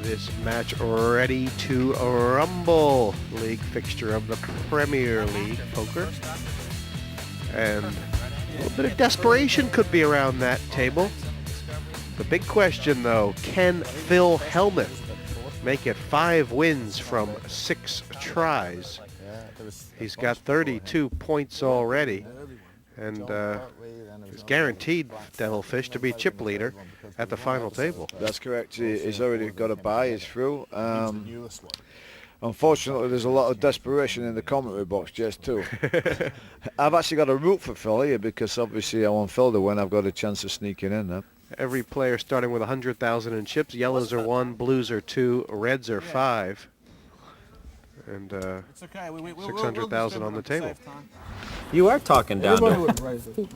This match ready to rumble. League fixture of the Premier League Poker. And a little bit of desperation could be around that table. The big question, though, can Phil Hellmuth make it 5 wins from 6 tries? He's got 32 points already, and is guaranteed, Devilfish, to be chip leader at the final table. That's correct. He's already got a bye. He's through. Unfortunately, there's a lot of desperation in the commentary box, Jess, too. I've actually got a root for Phil here because obviously I want Phil to win. I've got a chance of sneaking in there. Every player starting with 100,000 in chips. Yellows are 1, blues are 2, reds are 5. And 600,000 on the table. You are talking down Everybody to would raise it.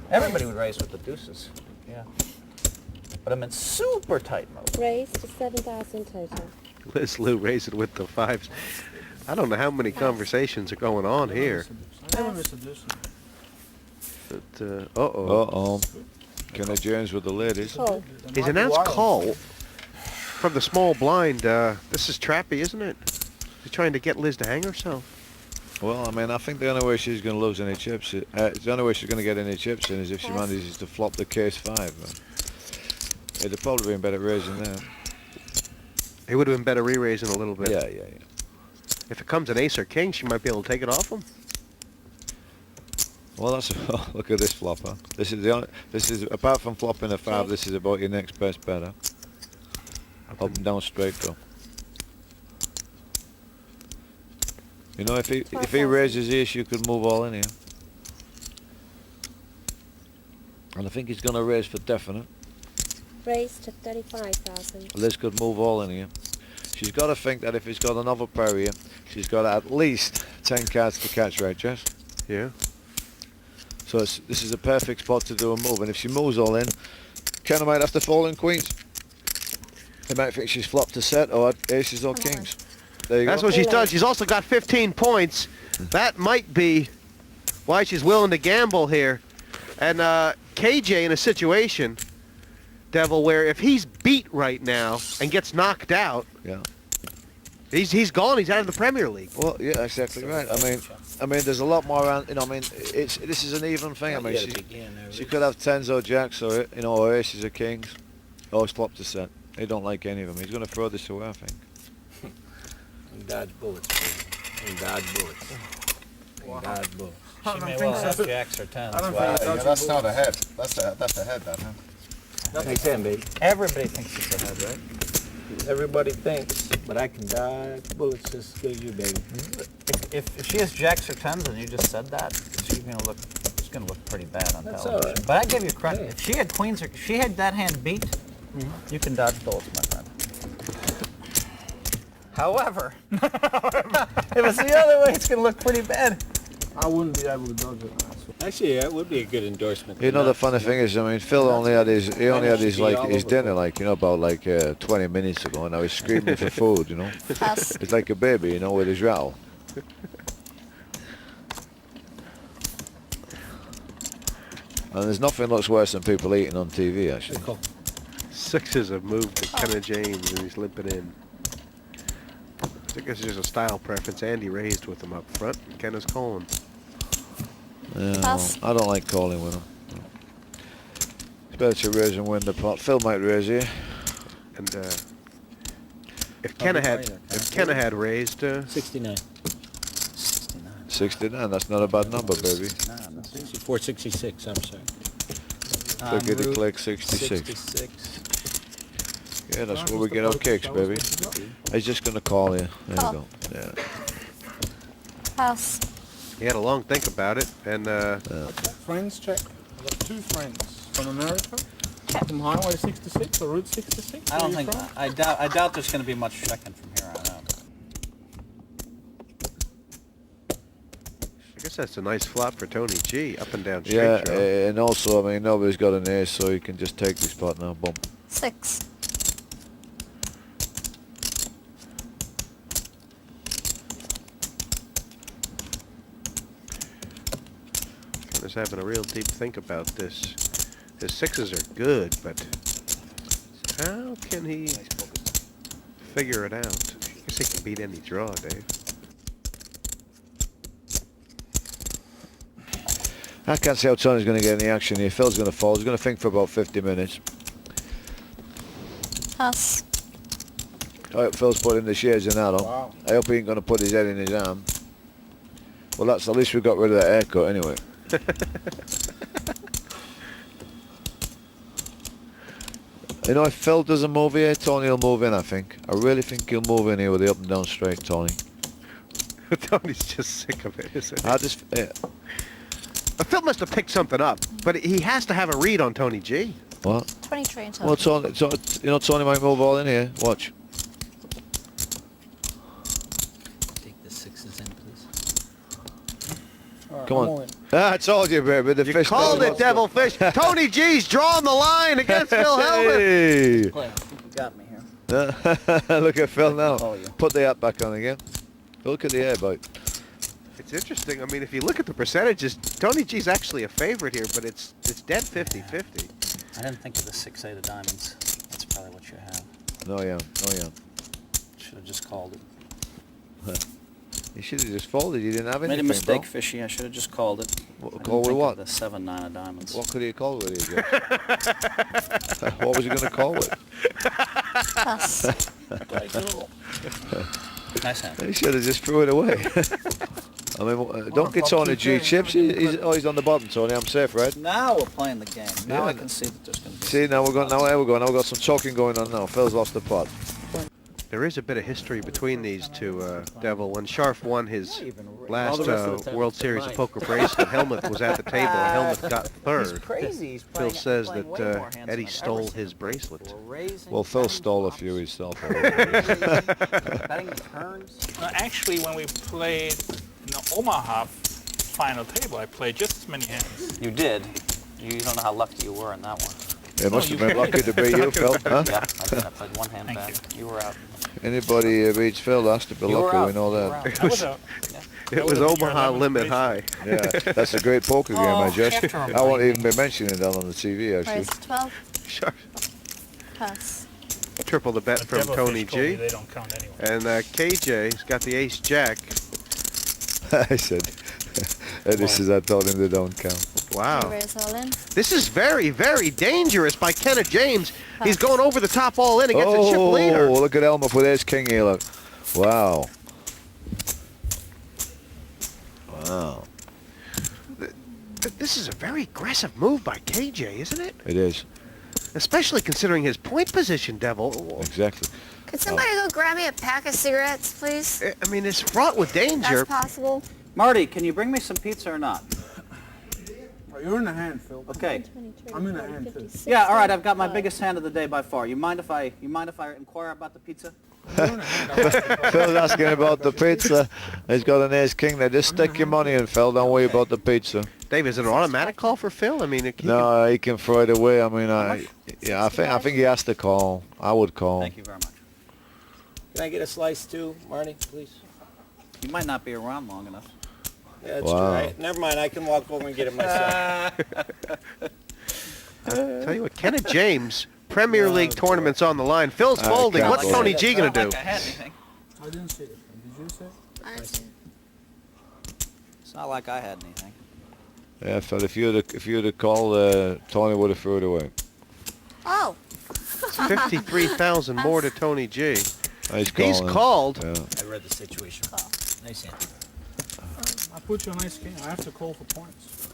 Everybody would raise with the deuces. Yeah. But I'm in super tight mode. Raise to 7,000 total. Liz Lou raised it with the 5s. I don't know how many conversations are going on here. Never miss a deuce. But, uh-oh. Uh-oh. Kenneth Jones with the ladies. Call. He's announced call from the small blind. This is trappy, isn't it? He's trying to get Liz to hang herself. Well, I mean, I think the only way she's going to lose any chips, the only way she's going to get any chips in is if she manages to flop the case 5. It'd probably been better raising there. It would have been better re-raising a little bit. Yeah. If it comes an ace or king, she might be able to take it off him. Well, that's look at this flopper. This is the only. This is apart from flopping a 5. This is about your next best better. Up and down straight though. You know, if he raises here, you could move all in here. And I think he's going to raise for definite. Raise to 35,000. Liz could move all in here. She's got to think that if he's got another pair here, she's got at least 10 cards to catch, right, Jess? Yeah. So this is a perfect spot to do a move. And if she moves all in, Kenna might have to fall in queens. They might think she's flopped a set or aces or kings. There you That's go. what she's done. She's also got 15 points. That might be why she's willing to gamble here. And KJ in a situation, Devil, where if he's beat right now and gets knocked out, Yeah. he's gone. He's out of the Premier League. Well, yeah, exactly right. I mean, there's a lot more around. You know, I mean, this is an even thing. I mean, she could have 10s or jacks or or aces or kings. Oh, he's flopped a set. He don't like any of them. He's going to throw this away, I think. Dodge bullets. Dodge bullets. Dodge bullets. I She don't may think well so. have jacks or tens. I don't Wow. think so. That's not a head. That's a head, that, huh? Makes ten, baby. Everybody thinks it's a head, right? Everybody thinks, but I can dodge bullets just as good as you, baby. If she has jacks or tens and you just said that, she's gonna look. It's gonna look pretty bad on That's television. all right. But I give you credit. If she had queens or she had that hand beat, you can dodge bullets, my friend. However, if it's the other way, it's gonna look pretty bad. I wouldn't be able to dodge it. Actually, that would be a good endorsement. You know, the funny thing is, I mean, Phil only had his dinner about 20 minutes ago, and now he's screaming for food. You know, Pass. it's like a baby, you know, with his rattle. And there's nothing looks worse than people eating on TV, actually. Sixes have moved to Kenna James, and he's limping in. I guess it's just a style preference. Andy raised with him up front, and Kenna's calling. Yeah, Pass. I don't like calling with him. It's better to raise and win the pot. Phil might raise here. And if Kenna had raised, 69. 69. 69, that's not a bad number, baby. 466, I'm sorry. Clickety click, 66. 66. Yeah, that's where we get our kicks, baby. He's just going to call you. There you go. Yeah. Pass. he had a long think about it, and Friends check. I've got 2 friends from America. From Highway 66 or Route 66. I don't Where you think. from? I doubt there's going to be much checking from here on out. I guess that's a nice flop for Tony G. Up and down straight Yeah, draw. and also, I mean, nobody's got an ace, so you can just take this pot now. Boom. 6. Kenna's having a real deep think about this. His 6s are good, but how can he figure it out. I guess he can beat any draw, Dave. I can't see how Tony's going to get any action here. Phil's going to fold. He's going to think for about 50 minutes. Pass. I hope Phil's putting the shares in that on. Wow. I hope he ain't going to put his head in his arm. Well, that's at least we got rid of that haircut anyway. You know, if Phil doesn't move here, Tony will move in, I think. I really think he'll move in here with the up and down straight, Tony. Tony's just sick of it, isn't he? I just... Yeah. But Phil must have picked something up, but he has to have a read on Tony G. What? 23 and Well, Tony, you know, Tony might move all in here. Watch. Take the sixes in, please. All right, Come I'm on. all in. Ah, I told you, baby. The You fish called it, Devilfish. Tony G's drawing the line against Phil Hellman. Hey! Well, I think you got me here. Look at Phil now. Call you. Put the hat back on again. Look at the hair bite. It's interesting. I mean, if you look at the percentages, Tony G's actually a favorite here, but it's dead 50-50. I didn't think of the 6-8 of diamonds. That's probably what you have. No, yeah. Should have just called it. You should have just folded. You didn't have anything, Made a mistake, bro. Fishy. I should have just called it. What, I didn't call with think of what? The 7-9 of diamonds. What could he have called with it? What was he going to call it? Pass. Nice hand. He should have just threw it away. I mean, don't get Tony G chips. He's on the bottom, Tony. I'm safe, right? Now we're playing the game. Now Yeah. I can see that there's going to be... See, now we're going. Now here we go. Now we've got some talking going on now. Phil's lost the pot. There is a bit of history between these two, Devil. When Scharf won his last the rest of the time World it's Series mine. of Poker bracelet, Helmuth was at the table, and Helmuth got He's third. crazy. He's Phil playing, says playing that way more hands than Eddie I've stole ever seen. his bracelet. We're raising, Well, Phil betting stole a flops, few himself. betting turns. No, actually, when we played in the Omaha final table, I played just as many hands. You did. You don't know how lucky you were in that one. It must have been lucky to beat you, Phil. Huh? Yeah, I did. I played one hand Thank back. You were out. Anybody who beats Phil has to be You were lucky. out. We know You were that. out. I was out. It was was your Omaha 11th Limit bracelet. High. Yeah, that's a great poker game, I guess. after I'm I won't playing. even be mentioning that on the TV, actually. Raise 12. Scharf Pass. triple the bet But from Devilfish Tony told me G. They don't count anyway. And KJ's got the Ace Jack. I said, Eddie says I told him they don't count. Wow. Raise all in. This is very, very dangerous by Kenneth James. He's going over the top all in against a chip leader. Oh, look at Helmuth with ace king here, look. Wow. Wow. This is a very aggressive move by KJ, isn't it? It is, Especially considering his point position, Devil. exactly. Could somebody go grab me a pack of cigarettes, please? I mean, it's fraught with danger. That's possible. Marty, can you bring me some pizza or not? Right, you're in the hand, Phil. Okay. 23, I'm in a 40, hand, too. 50, 60, Yeah, all right. I've got my 65. biggest hand of the day by far. You mind if I inquire about the pizza? You're in the hand. I'll ask you about Phil's asking about the pizza. He's got an ace king there. Just stick your money in, Phil. Don't worry about the pizza. Dave, is it an automatic call for Phil? I mean, No, he can throw it away. I mean, I think he has to call. I would call. Thank you very much. Can I get a slice too, Marty, please? You might not be around long enough. Yeah, that's Wow. true. Right? Never mind. I can walk over and get it myself. tell you what, Kenneth James, Premier League tournaments on the line. Phil's folding. can't What's believe Tony it. G going to do? I had anything. I didn't see it. Did you see it? I see. It's not like I had anything. Yeah, Phil. If you'd have called, Tony would have threw it away. Oh, It's 53,000 more to Tony G. He's He's calling. called. Yeah. I read the situation. Nice hand. I put you on ice king. I have to call for points.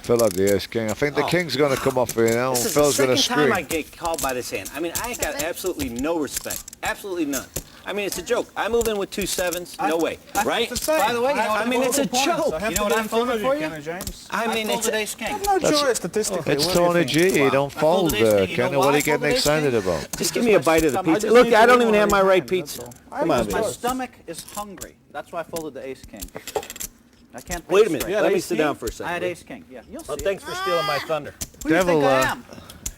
Phil had the ace king. I think the king's going to come off here now. This is Phil's the going to second time I scream. get called by this hand. I mean, I got absolutely no respect. Absolutely none. I mean, it's a joke. I move in with 2 7s. No way. Right? By the way, I mean, it's a joke. I have You to know what get I in front folded of for you, you? Kenny James. I mean, it's folded ace king. I'm not sure statistically. It's What do you Tony think? G. Wow. Don't I fold, folded ace king. You know Kenny. why What are I you getting folded ace excited king? about? Just give me a bite of the I pizza. just Look, need I to don't win even one have of my these right hands, pizza. that's all. Come on, My man. stomach is hungry. That's why I folded the ace king. I can't think Wait a minute. straight. Let me sit down for a second. I had ace king. Yeah, you'll see. Well, thanks for stealing my thunder. Who do you Devil, think I am?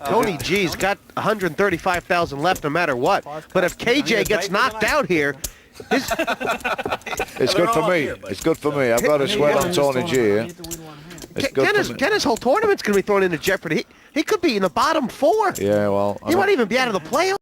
Tony G's got 135,000 left no matter what. But if KJ gets knocked out here, It's They're good for all me. here, but- It's good for me. I've got a sweat on Tony G. I here. need to win one hand. It's good for me. Kenna's whole tournament's going to be thrown into jeopardy. He could be in the bottom 4. Yeah, well. He might even be out of the playoffs.